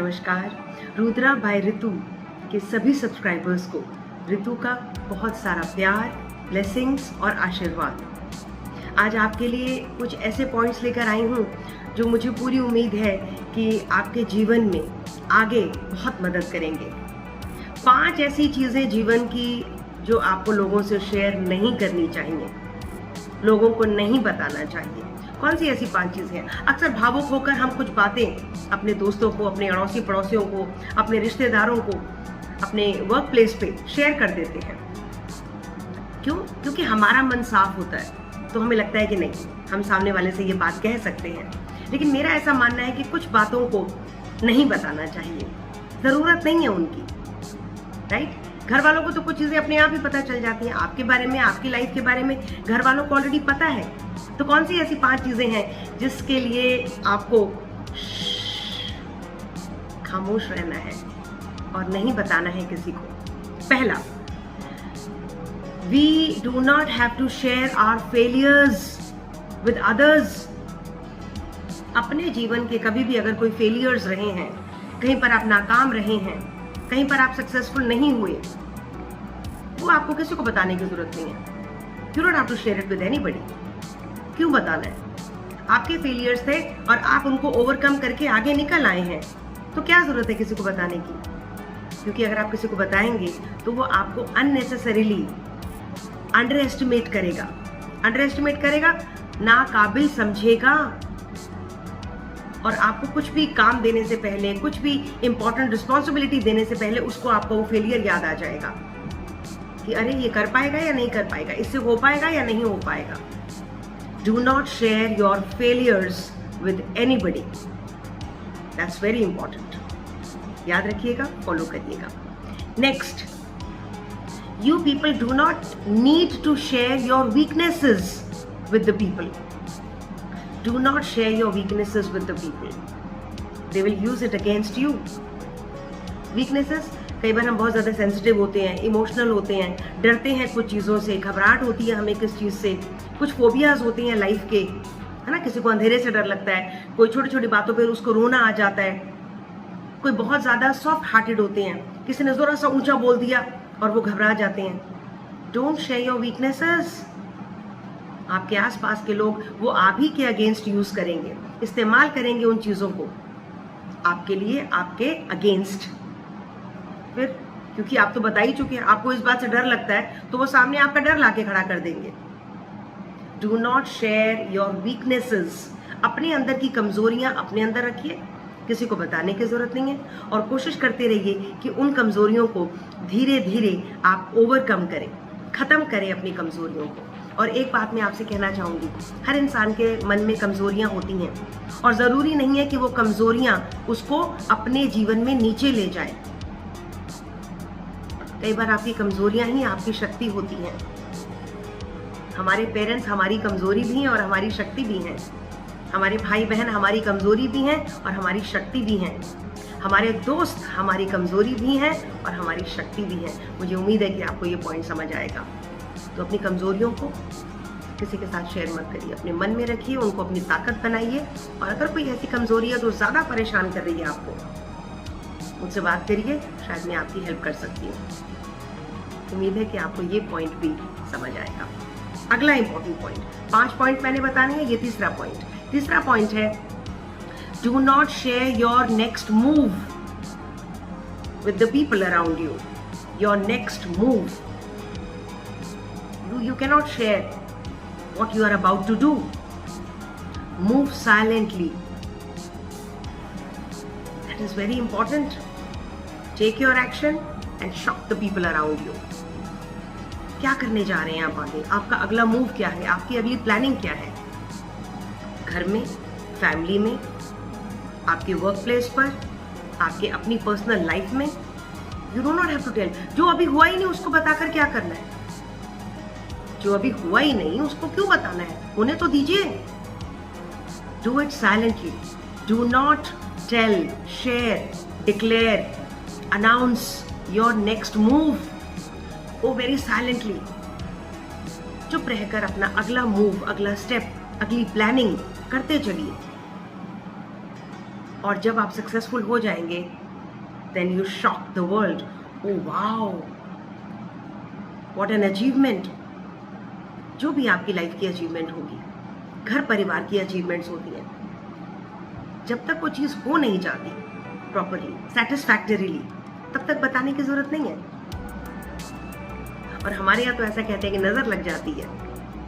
नमस्कार। रुद्रा बाय ऋतु के सभी सब्सक्राइबर्स को ऋतु का बहुत सारा प्यार, ब्लेसिंग्स और आशीर्वाद। आज आपके लिए कुछ ऐसे पॉइंट्स लेकर आई हूँ जो मुझे पूरी उम्मीद है कि आपके जीवन में आगे बहुत मदद करेंगे। 5 ऐसी चीज़ें जीवन की जो आपको लोगों से शेयर नहीं करनी चाहिए, लोगों को नहीं बताना चाहिए। कौन सी ऐसी 5 चीज़ें हैं? अक्सर भावुक होकर हम कुछ बातें अपने दोस्तों को, अपने अड़ोसी पड़ोसियों को, अपने रिश्तेदारों को, अपने वर्क प्लेस पे शेयर कर देते हैं। क्यों? क्योंकि हमारा मन साफ होता है, तो हमें लगता है कि नहीं, हम सामने वाले से ये बात कह सकते हैं। लेकिन मेरा ऐसा मानना है कि कुछ बातों को नहीं बताना चाहिए, ज़रूरत नहीं है उनकी, राइट? घर वालों को तो कुछ चीज़ें अपने आप ही पता चल जाती हैं, आपके बारे में, आपकी लाइफ के बारे में घर वालों को ऑलरेडी पता है। तो कौन सी ऐसी 5 चीज़ें हैं जिसके लिए आपको खामोश रहना है और नहीं बताना है किसी को? पहला, we do not have to share our failures with others. अपने जीवन के कभी भी अगर कोई फेलियर्स रहे हैं, कहीं पर आप नाकाम रहे हैं, कहीं पर आप सक्सेसफुल नहीं हुए, वो आपको किसी को बताने की जरूरत नहीं है। You don't have to share it with anybody. क्यों बताना है? आपके फेलियर्स थे और आप उनको ओवरकम करके आगे निकल आए हैं, तो क्या जरूरत है किसी को बताने की? क्योंकि अगर आप किसी को बताएंगे तो वो आपको अननेसेसरीली अंडर एस्टिमेट करेगा, नाकाबिल समझेगा, और आपको कुछ भी काम देने से पहले, कुछ भी इंपॉर्टेंट रिस्पॉन्सिबिलिटी देने से पहले उसको आपका वो फेलियर याद आ जाएगा कि अरे ये कर पाएगा या नहीं कर पाएगा, इससे हो पाएगा या नहीं हो पाएगा। Do not share your failures with anybody. That's very important. याद रखिएगा, फॉलो करिएगा। Next, you people do not need to share your weaknesses with the people. Do not share your weaknesses with the people. They will use it against you. Weaknesses, कई बार हम बहुत ज़्यादा sensitive होते हैं, emotional होते हैं, डरते हैं कुछ चीज़ों से, घबराहट होती है हमें किस चीज़ से, कुछ फोबियाज होते हैं लाइफ के, है ना? किसी को अंधेरे से डर लगता है, कोई छोटी छोटी बातों पर उसको रोना आ जाता है, कोई बहुत ज़्यादा सॉफ्ट हार्टेड होते हैं, किसी ने ज़रा सा ऊंचा बोल दिया और वो घबरा जाते हैं। Don't share your weaknesses. आपके आसपास के लोग वो आप ही के अगेंस्ट यूज करेंगे, इस्तेमाल करेंगे उन चीज़ों को आपके लिए, आपके अगेंस्ट। फिर क्योंकि आप तो बता ही चुके हैं, आपको इस बात से डर लगता है, तो वो सामने आपका डर लाके खड़ा कर देंगे। Do not share your weaknesses. अपने अंदर की कमजोरियां अपने अंदर रखिए, किसी को बताने की जरूरत नहीं है, और कोशिश करते रहिए कि उन कमजोरियों को धीरे धीरे आप ओवरकम करें, खत्म करें अपनी कमजोरियों को। और एक बात मैं आपसे कहना चाहूँगी, हर इंसान के मन में कमजोरियाँ होती हैं, और ज़रूरी नहीं है कि वो कमजोरियाँ उसको अपने जीवन में नीचे ले जाए। कई बार आपकी कमजोरियाँ ही आपकी शक्ति होती हैं। हमारे पेरेंट्स हमारी कमजोरी भी हैं और हमारी शक्ति भी हैं। हमारे भाई बहन हमारी कमजोरी भी हैं और हमारी शक्ति भी हैं। हमारे दोस्त हमारी कमजोरी भी हैं और हमारी शक्ति भी है। मुझे उम्मीद है कि आपको ये पॉइंट समझ आएगा। तो अपनी कमजोरियों को किसी के साथ शेयर मत करिए, अपने मन में रखिए, उनको अपनी ताकत बनाइए। और अगर कोई ऐसी कमजोरी है जो ज़्यादा परेशान कर रही है आपको, मुझसे बात करिए, शायद मैं आपकी हेल्प कर सकती हूँ। उम्मीद है कि आपको ये पॉइंट भी समझ आएगा। अगला इंपॉर्टेंट पॉइंट, 5 पॉइंट मैंने बताने हैं, ये तीसरा पॉइंट है, do not share your next move with the people around you. Your next move. You cannot share what you are about to do. Move silently. That is very important. Take your action and shock the people around you. क्या करने जा रहे हैं आप आगे? आपका अगला move क्या है? आपकी अगली प्लानिंग क्या है? घर में, फैमिली में, आपके वर्क प्लेस पर, आपके अपनी पर्सनल लाइफ में। You do not have to tell. जो अभी हुआ ही नहीं उसको बताकर क्या करना है? जो अभी हुआ ही नहीं उसको क्यों बताना है? होने तो दीजिए। Do it silently. Do not tell, share, declare, announce your next move. Oh very silently. चुप रहकर अपना अगला मूव, अगला स्टेप, अगली प्लानिंग करते चलिए। और जब आप सक्सेसफुल हो जाएंगे, then you shock the world. Oh wow, what an achievement. जो भी आपकी लाइफ की अचीवमेंट होगी, घर परिवार की अचीवमेंट्स होती हैं, जब तक वो चीज़ हो नहीं जाती प्रॉपरली, सेटिस्फैक्टरीली, तब तक बताने की जरूरत नहीं है। और हमारे यहाँ तो ऐसा कहते हैं कि नज़र लग जाती है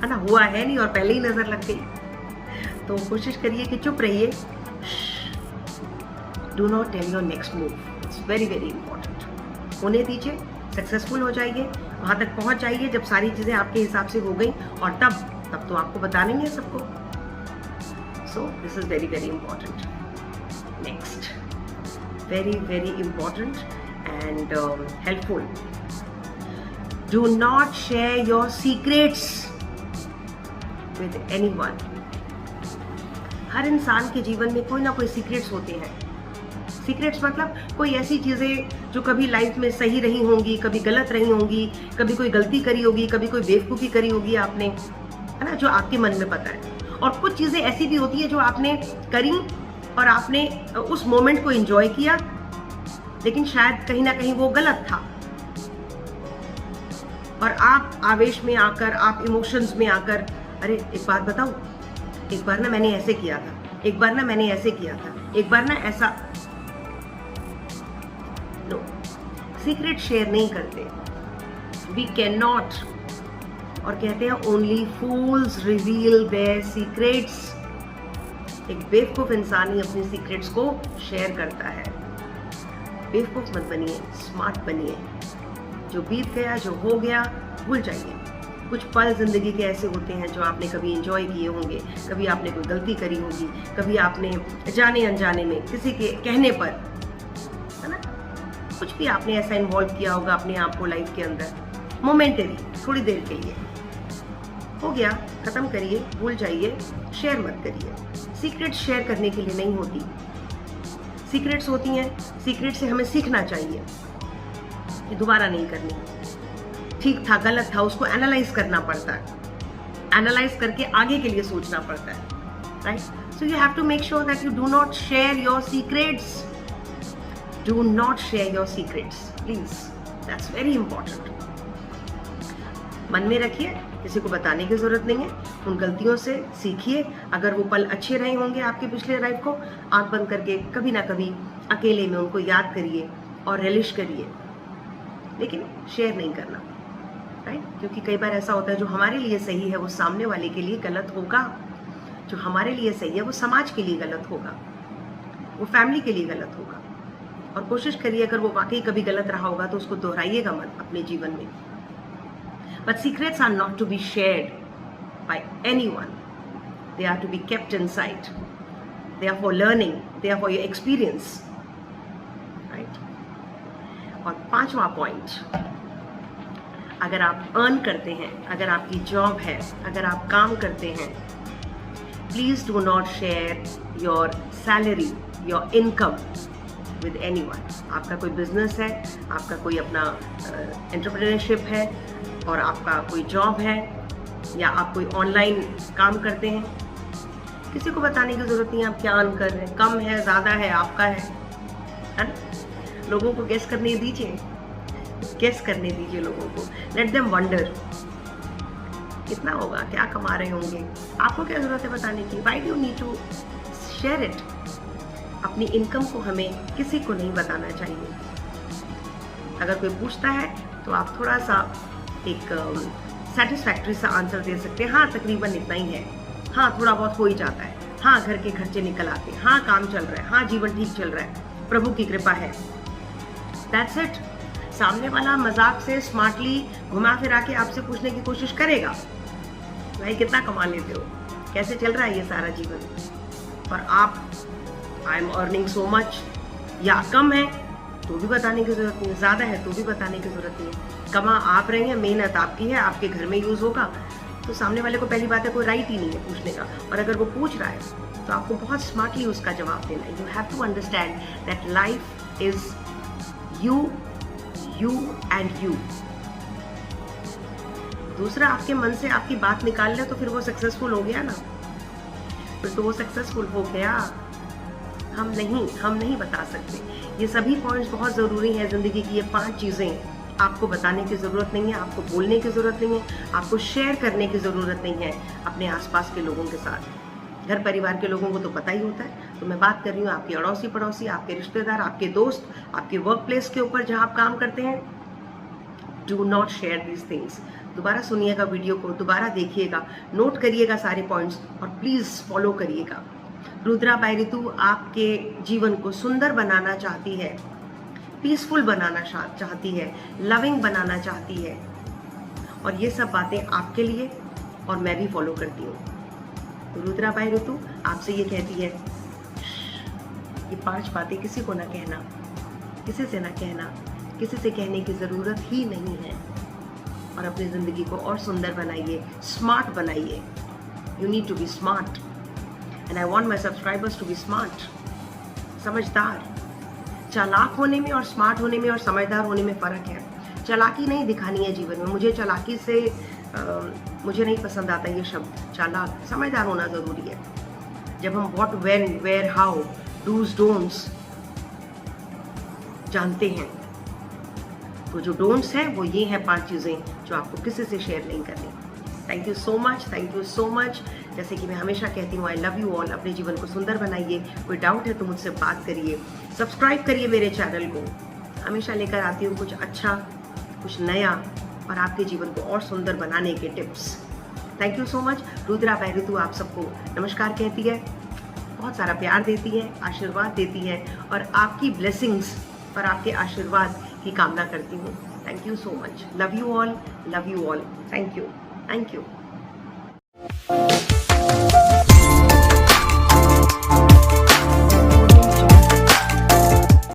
ना, हुआ है नहीं और पहले ही नज़र लग गई। तो कोशिश करिए कि चुप रहिए, do not tell your next move, it's very very important. होने दीजिए, सक्सेसफुल हो जाइए, वहाँ तक पहुँच जाइए जब सारी चीज़ें आपके हिसाब से हो गई, और तब तो आपको बताना ही है सबको। So this is very very important. Next, very very important and helpful, do not share your secrets with anyone. हर इंसान के जीवन में कोई ना कोई सीक्रेट्स होते हैं। सीक्रेट्स मतलब कोई ऐसी चीज़ें जो कभी लाइफ में सही रही होंगी, कभी गलत रही होंगी, कभी कोई गलती करी होगी, कभी कोई बेवकूफ़ी करी होगी आपने, है ना, जो आपके मन में पता है। और कुछ चीज़ें ऐसी भी होती है जो आपने करी और आपने उस मोमेंट को एंजॉय किया, लेकिन शायद कहीं ना कहीं वो गलत था, और आप आवेश में आकर, आप इमोशंस में आकर, अरे एक बात बताऊं, एक बार ना मैंने ऐसे किया था, एक बार ना मैंने ऐसे किया था, एक बार ना ऐसा। नो, सीक्रेट शेयर नहीं करते, वी कैन नॉट। और कहते हैं only fools reveal their secrets. एक बेवकूफ इंसान ही अपनी सीक्रेट्स को शेयर करता है। बेवकूफ मत बनिए, स्मार्ट बनिए। जो बीत गया, जो हो गया, भूल जाइए। कुछ पल जिंदगी के ऐसे होते हैं जो आपने कभी एंजॉय किए होंगे, कभी आपने कोई गलती करी होगी, कभी आपने जाने अनजाने में किसी के कहने पर, है ना, कुछ भी आपने ऐसा इन्वॉल्व किया होगा अपने आप को लाइफ के अंदर, मोमेंटरी, थोड़ी देर के लिए हो गया, खत्म करिए, भूल जाइए, शेयर मत करिए। सीक्रेट शेयर करने के लिए नहीं होती, सीक्रेट्स होती हैं, सीक्रेट से हमें सीखना चाहिए कि दोबारा नहीं करनी। ठीक था, गलत था, उसको एनालाइज करना पड़ता है, एनालाइज करके आगे के लिए सोचना पड़ता है, right. So you have to make sure that you do not share your secrets, do not share your secrets please, that's very important. मन में रखिए, किसी को बताने की जरूरत नहीं है। उन गलतियों से सीखिए। अगर वो पल अच्छे रहे होंगे आपके पिछले लाइफ को, आंख बंद करके कभी ना कभी अकेले में उनको याद करिए और रिलिश करिए, लेकिन शेयर नहीं करना, राइट। क्योंकि कई बार ऐसा होता है जो हमारे लिए सही है वो सामने वाले के लिए गलत होगा, जो हमारे लिए सही है वो समाज के लिए गलत होगा, वो फैमिली के लिए गलत होगा। और कोशिश करिए अगर वो वाकई कभी गलत रहा होगा तो उसको दोहराइएगा मत अपने जीवन में। But secrets are not to be shared by anyone. They are to be kept inside. They are for learning. They are for your experience. Right? और 5वां पॉइंट, अगर आप अर्न करते हैं, अगर आपकी जॉब है, अगर आप काम करते हैं, please do not share your salary, your income with anyone. आपका कोई बिजनेस है, आपका कोई अपना एंटरप्रेन्योरशिप है, और आपका कोई जॉब है, या आप कोई ऑनलाइन काम करते हैं, किसी को बताने की जरूरत नहीं है आप क्या अर्न कर रहे हैं, कम है, ज़्यादा है, आपका है ना। लोगों को गेस करने दीजिए, गेस करने दीजिए लोगों को, लेट देम वंडर कितना होगा, क्या कमा रहे होंगे, आपको क्या जरूरत है बताने की। Why do need to share it. अपनी इनकम को हमें किसी को नहीं बताना चाहिए। अगर कोई पूछता है तो आप थोड़ा सा एक सेटिस्फैक्ट्री सा आंसर दे सकते हैं, हाँ तकरीबन इतना ही है, हाँ थोड़ा बहुत हो ही जाता है, हाँ घर के खर्चे निकल आते हैं, हाँ काम चल रहा है, हाँ जीवन ठीक चल रहा है, प्रभु की कृपा है, दैट्स इट। सामने वाला मजाक से स्मार्टली घुमा फिरा के आपसे पूछने की कोशिश करेगा, भाई कितना कमा लेते हो, कैसे चल रहा है ये सारा जीवन, और आप I am earning so much, या कम है तो भी बताने की जरूरत नहीं है, ज़्यादा है तो भी बताने की जरूरत नहीं है। कमा आप रहे हैं, मेहनत आपकी है, आपके घर में यूज़ होगा, तो सामने वाले को पहली बात है कोई राइट ही नहीं है पूछने का। और अगर वो पूछ रहा है तो आपको बहुत स्मार्टली उसका जवाब देना है। You have to understand that life is you, you and you. दूसरा आपके मन से आपकी बात निकाल ले तो फिर वो सक्सेसफुल हो गया ना, फिर तो वो सक्सेसफुल हो गया। हम नहीं बता सकते। ये सभी पॉइंट्स बहुत ज़रूरी हैं ज़िंदगी की। ये 5 चीज़ें आपको बताने की ज़रूरत नहीं है, आपको बोलने की ज़रूरत नहीं है, आपको शेयर करने की ज़रूरत नहीं है अपने आसपास के लोगों के साथ। घर परिवार के लोगों को तो पता ही होता है। तो मैं बात कर रही हूँ आपके अड़ोसी पड़ोसी, आपके रिश्तेदार, आपके दोस्त, आपके वर्क प्लेस के ऊपर जहाँ आप काम करते हैं। Do not share these things. दोबारा सुनिएगा वीडियो को, दोबारा देखिएगा, नोट करिएगा सारे पॉइंट्स और प्लीज़ फॉलो करिएगा। रुद्रा बाय ऋतु आपके जीवन को सुंदर बनाना चाहती है, पीसफुल बनाना चाहती है, लविंग बनाना चाहती है, और ये सब बातें आपके लिए और मैं भी फॉलो करती हूँ। तो रुद्रा बाय ऋतु आपसे ये कहती है, ये 5 बातें किसी को ना कहना, किसी से ना कहना, किसी से कहने की ज़रूरत ही नहीं है, और अपनी ज़िंदगी को और सुंदर बनाइए, स्मार्ट बनाइए। You need to be smart and I want my subscribers to be smart, समझदार। चालाक होने में और स्मार्ट होने में और समझदार होने में फ़र्क है। चालाकी नहीं दिखानी है जीवन में। मुझे चालाकी से मुझे नहीं पसंद आता ये शब्द चालाक। समझदार होना ज़रूरी है। जब हम what, when, where, how, dos, don'ts जानते हैं, तो जो डोंट्स हैं वो ये हैं 5 चीज़ें जो आपको किसी से शेयर नहीं करनी। Thank you so much, thank you so much. जैसे कि मैं हमेशा कहती हूँ, आई लव यू ऑल। अपने जीवन को सुंदर बनाइए। कोई डाउट है तो मुझसे बात करिए, सब्सक्राइब करिए मेरे चैनल को। हमेशा लेकर आती हूँ कुछ अच्छा, कुछ नया, और आपके जीवन को और सुंदर बनाने के tips. Thank you so much. Rudra by Ritu आप सबको नमस्कार कहती है, बहुत सारा प्यार देती है, आशीर्वाद देती है, और आपकी ब्लेसिंग्स और आपके आशीर्वाद की कामना करती हूँ। Thank you so much. Love you all, love you all. Thank you, thank you.